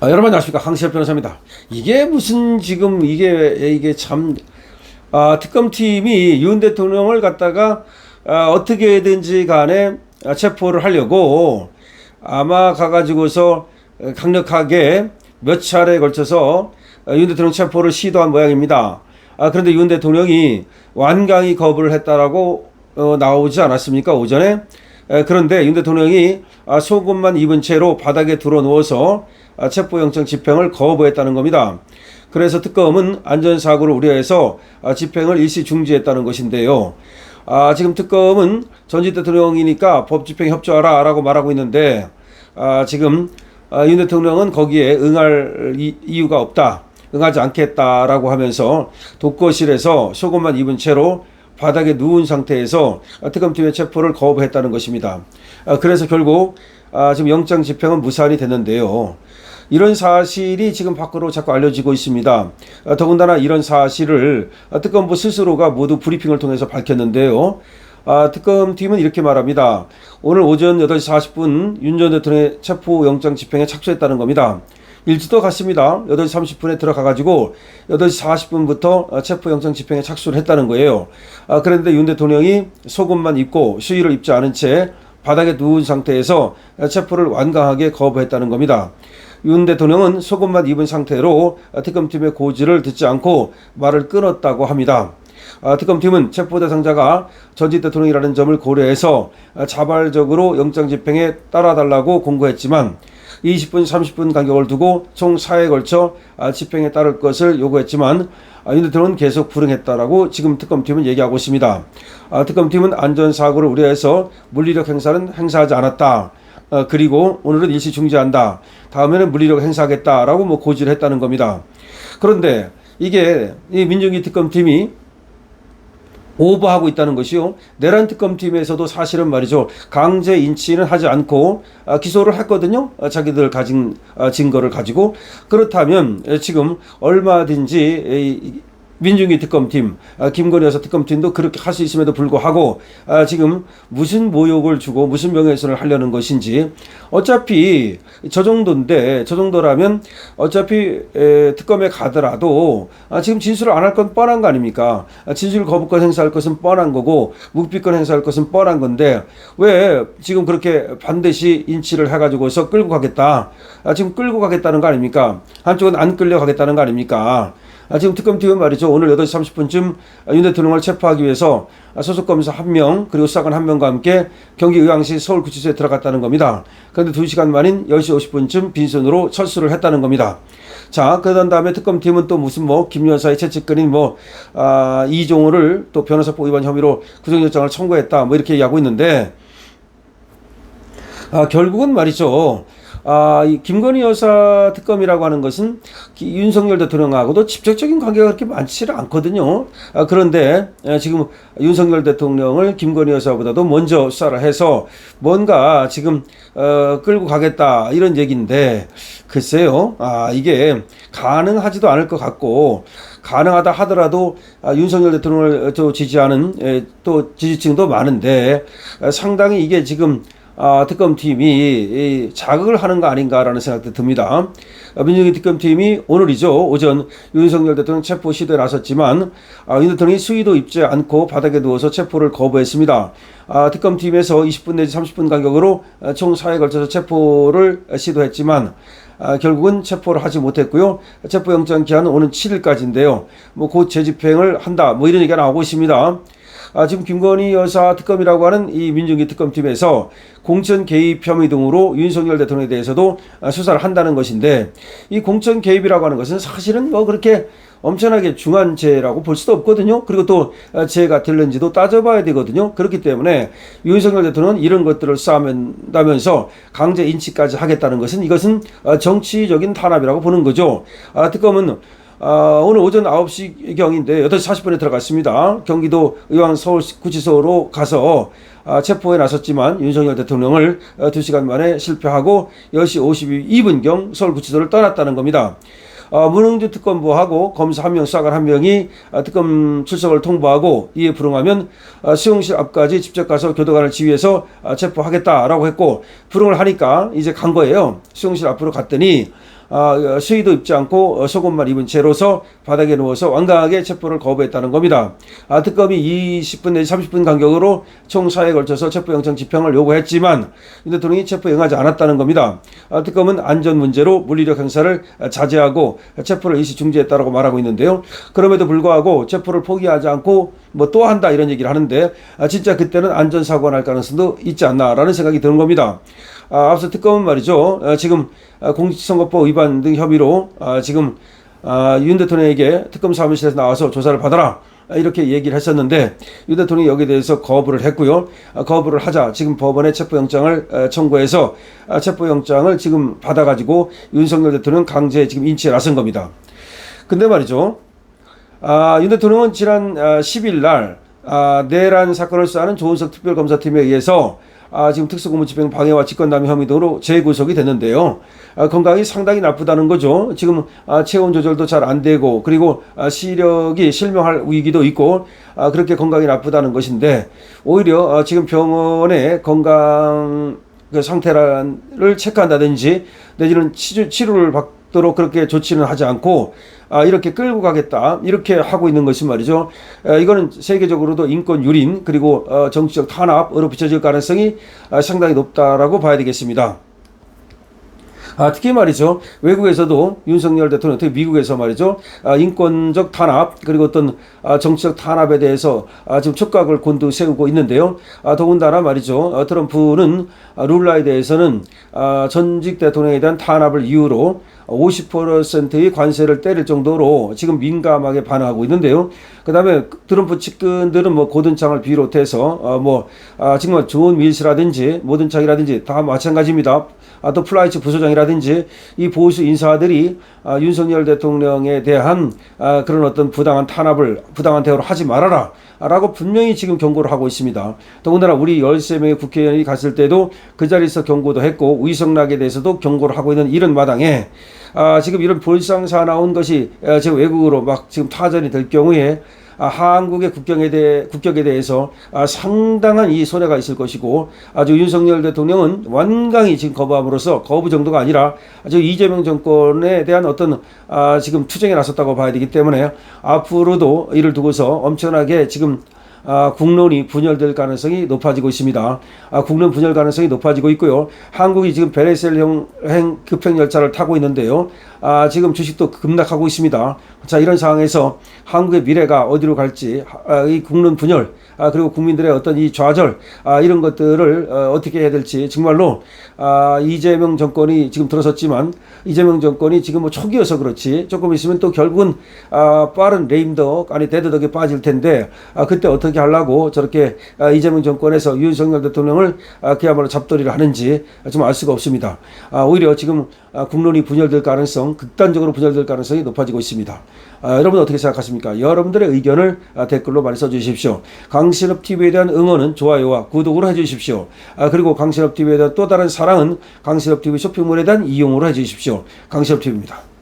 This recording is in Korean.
여러분 안녕하십니까, 강시엽 변호사입니다. 이게 무슨 지금 이게 참 특검팀이 윤 대통령을 갖다가 어떻게든지 간에 체포를 하려고 아마 가가지고서 강력하게 몇 차례에 걸쳐서 윤 대통령 체포를 시도한 모양입니다. 그런데 윤 대통령이 완강히 거부를 했다라고 나오지 않았습니까, 오전에? 그런데 윤 대통령이 속옷만 입은 채로 바닥에 들어 누워서 체포영장 집행을 거부했다는 겁니다. 그래서 특검은 안전사고를 우려해서 집행을 일시 중지했다는 것인데요. 지금 특검은 전직 대통령이니까 법집행에 협조하라 라고 말하고 있는데, 지금 윤 대통령은 거기에 응할 이유가 없다, 응하지 않겠다라고 하면서 독거실에서 속옷만 입은 채로 바닥에 누운 상태에서 특검팀의 체포를 거부했다는 것입니다. 그래서 결국 지금 영장 집행은 무산이 됐는데요. 이런 사실이 지금 밖으로 자꾸 알려지고 있습니다. 더군다나 이런 사실을 특검부 스스로가 모두 브리핑을 통해서 밝혔는데요. 특검팀은 이렇게 말합니다. 오늘 오전 8시 40분 윤 전 대통령의 체포영장 집행에 착수했다는 겁니다. 일지도 같습니다. 8시 30분에 들어가가지고 8시 40분부터 체포영장 집행에 착수를 했다는 거예요. 그런데 윤 대통령이 속옷만 입고 수의를 입지 않은 채 바닥에 누운 상태에서 체포를 완강하게 거부했다는 겁니다. 윤 대통령은 속옷만 입은 상태로 특검팀의 고지를 듣지 않고 말을 끊었다고 합니다. 특검팀은 체포 대상자가 전직 대통령이라는 점을 고려해서 자발적으로 영장 집행에 따라달라고 공고했지만 20분, 30분 간격을 두고 총 4회에 걸쳐 집행에 따를 것을 요구했지만 윤 대통령은 계속 불응했다라고 지금 특검팀은 얘기하고 있습니다. 특검팀은 안전사고를 우려해서 물리력 행사는 행사하지 않았다. 그리고 오늘은 일시 중지한다. 다음에는 물리력 행사하겠다라고 고지를 했다는 겁니다. 그런데 이게 이 민중기 특검팀이 오버하고 있다는 것이요. 내란 특검팀에서도 사실은 말이죠, 강제 인치는 하지 않고 기소를 했거든요. 자기들 가진 증거를 가지고. 그렇다면 지금 얼마든지 민중기 특검팀, 김건희 여사 특검팀도 그렇게 할 수 있음에도 불구하고 지금 무슨 모욕을 주고 무슨 명예훼손을 하려는 것인지. 어차피 저 정도라면 어차피 특검에 가더라도 지금 진술을 안 할 건 뻔한 거 아닙니까? 진술 거부권 행사할 것은 뻔한 거고 묵비권 행사할 것은 뻔한 건데 왜 지금 그렇게 반드시 인치를 해가지고서 끌고 가겠다, 지금 끌고 가겠다는 거 아닙니까? 한쪽은 안 끌려가겠다는 거 아닙니까? 지금 특검팀은 말이죠, 오늘 8시 30분쯤 윤 대통령을 체포하기 위해서 소속 검사 1명 그리고 수사관 1명과 함께 경기 의왕시 서울구치소에 들어갔다는 겁니다. 그런데 2시간 만인 10시 50분쯤 빈손으로 철수를 했다는 겁니다. 자, 그런 다음에 특검팀은 또 무슨 김 여사의 채찍근인 이종호를 또 변호사법 위반 혐의로 구속영장을 청구했다 이렇게 얘기하고 있는데, 결국은 말이죠, 이 김건희 여사 특검이라고 하는 것은 윤석열 대통령하고도 직접적인 관계가 그렇게 많지는 않거든요. 그런데 지금 윤석열 대통령을 김건희 여사보다도 먼저 수사를 해서 뭔가 지금 끌고 가겠다 이런 얘기인데, 글쎄요, 이게 가능하지도 않을 것 같고, 가능하다 하더라도 윤석열 대통령을 또 지지하는 또 지지층도 많은데 상당히 이게 지금 특검팀이 자극을 하는 거 아닌가라는 생각도 듭니다. 민중기 특검팀이 오늘이죠, 오전 윤석열 대통령 체포 시도에 나섰지만 윤 대통령이 수의도 입지 않고 바닥에 누워서 체포를 거부했습니다. 특검팀에서 20분 내지 30분 간격으로 총 4회에 걸쳐서 체포를 시도했지만 결국은 체포를 하지 못했고요. 체포영장 기한은 오는 7일까지인데요. 곧 재집행을 한다 이런 얘기가 나오고 있습니다. 지금 김건희 여사 특검이라고 하는 이 민중기 특검팀에서 공천 개입 혐의 등으로 윤석열 대통령에 대해서도 수사를 한다는 것인데, 이 공천 개입이라고 하는 것은 사실은 그렇게 엄청나게 중한 죄라고 볼 수도 없거든요. 그리고 또 죄가 될는지도 따져봐야 되거든요. 그렇기 때문에 윤석열 대통령은 이런 것들을 쌓아낸다면서 강제 인치까지 하겠다는 것은 이것은 정치적인 탄압이라고 보는 거죠. 특검은 오늘 오전 9시경인데 8시 40분에 들어갔습니다. 경기도 의왕 서울구치소로 가서 체포에 나섰지만 윤석열 대통령을 2시간 만에 실패하고 10시 52분경 서울구치소를 떠났다는 겁니다. 문흥주 특검부하고 검사 1명, 수사관 1명이 특검 출석을 통보하고 이에 불응하면 수용실 앞까지 직접 가서 교도관을 지휘해서 체포하겠다라고 했고, 불응을 하니까 이제 간 거예요. 수용실 앞으로 갔더니 수의도 입지 않고 속옷만 입은 채로서 바닥에 누워서 완강하게 체포를 거부했다는 겁니다. 특검이 20분 내지 30분 간격으로 총 4회에 걸쳐서 체포영장 집행을 요구했지만 윤 대통령이 체포 응하지 않았다는 겁니다. 특검은 안전 문제로 물리력 행사를 자제하고 체포를 일시 중지했다고 말하고 있는데요. 그럼에도 불구하고 체포를 포기하지 않고 뭐 또 한다 이런 얘기를 하는데 진짜 그때는 안전사고가 날 가능성도 있지 않나라는 생각이 드는 겁니다. 앞서 특검은 말이죠. 지금 공직선거법 위반 등 혐의로 지금 윤 대통령에게 특검 사무실에서 나와서 조사를 받아라 이렇게 얘기를 했었는데 윤 대통령이 여기에 대해서 거부를 했고요. 거부를 하자 지금 법원에 체포영장을 청구해서 체포영장을 지금 받아가지고 윤석열 대통령 강제 지금 인치에 나선 겁니다. 근데 말이죠. 윤 대통령은 지난 10일 날 내란 사건을 수사하는 조은석 특별검사팀에 의해서 지금 특수공무집행 방해와 직권남용 혐의 등으로 재구속이 됐는데요. 건강이 상당히 나쁘다는 거죠. 지금 체온 조절도 잘 안 되고 그리고 시력이 실명할 위기도 있고 그렇게 건강이 나쁘다는 것인데 오히려 지금 병원의 건강 상태를 체크한다든지 내지는 치료를 받도록 그렇게 조치는 하지 않고 이렇게 끌고 가겠다 이렇게 하고 있는 것이 말이죠. 이거는 세계적으로도 인권 유린 그리고 정치적 탄압으로 비춰질 가능성이 상당히 높다라고 봐야 되겠습니다. 특히 말이죠. 외국에서도 윤석열 대통령, 특히 미국에서 말이죠. 인권적 탄압, 그리고 어떤 정치적 탄압에 대해서 지금 촉각을 곤두세우고 있는데요. 더군다나 말이죠. 트럼프는 룰라에 대해서는 전직 대통령에 대한 탄압을 이유로 50%의 관세를 때릴 정도로 지금 민감하게 반응하고 있는데요. 그 다음에 트럼프 측근들은 뭐 고든창을 비롯해서 정말 존 밀스라든지 모든창이라든지 다 마찬가지입니다. 또 플라이츠 부소장이라든지 이 보수 인사들이 윤석열 대통령에 대한 그런 어떤 부당한 탄압을 부당한 대우를 하지 말아라 라고 분명히 지금 경고를 하고 있습니다. 더군다나 우리 13명의 국회의원이 갔을 때도 그 자리에서 경고도 했고 위성락에 대해서도 경고를 하고 있는 이런 마당에 지금 이런 볼상사 나온 것이 지금 외국으로 막 지금 타전이 될 경우에 한국의 국격에 대해서 상당한 이 손해가 있을 것이고 아주 윤석열 대통령은 완강히 지금 거부함으로써 거부 정도가 아니라 아주 이재명 정권에 대한 어떤 지금 투쟁에 나섰다고 봐야 되기 때문에 앞으로도 이를 두고서 엄청나게 지금 국론이 분열될 가능성이 높아지고 있습니다. 국론 분열 가능성이 높아지고 있고요. 한국이 지금 베네수엘형 급행열차를 타고 있는데요. 지금 주식도 급락하고 있습니다. 자, 이런 상황에서 한국의 미래가 어디로 갈지 이 국론 분열 그리고 국민들의 어떤 이 좌절 이런 것들을 어떻게 해야 될지 정말로 이재명 정권이 지금 들어섰지만 이재명 정권이 지금 뭐 초기여서 그렇지 조금 있으면 또 결국은 빠른 레임덕 아니 데드덕에 빠질 텐데 그때 어떻게 하려고 저렇게 이재명 정권에서 윤석열 대통령을 그야말로 잡돌이를 하는지 좀 알 수가 없습니다. 오히려 지금 국론이 분열될 가능성 극단적으로 분열될 가능성이 높아지고 있습니다. 여러분 어떻게 생각하십니까? 여러분들의 의견을 댓글로 많이 써주십시오. 강신업TV에 대한 응원은 좋아요와 구독으로 해주십시오. 그리고 강신업TV에 대한 또 다른 사랑은 강신업TV 쇼핑몰에 대한 이용으로 해주십시오. 강신업TV입니다.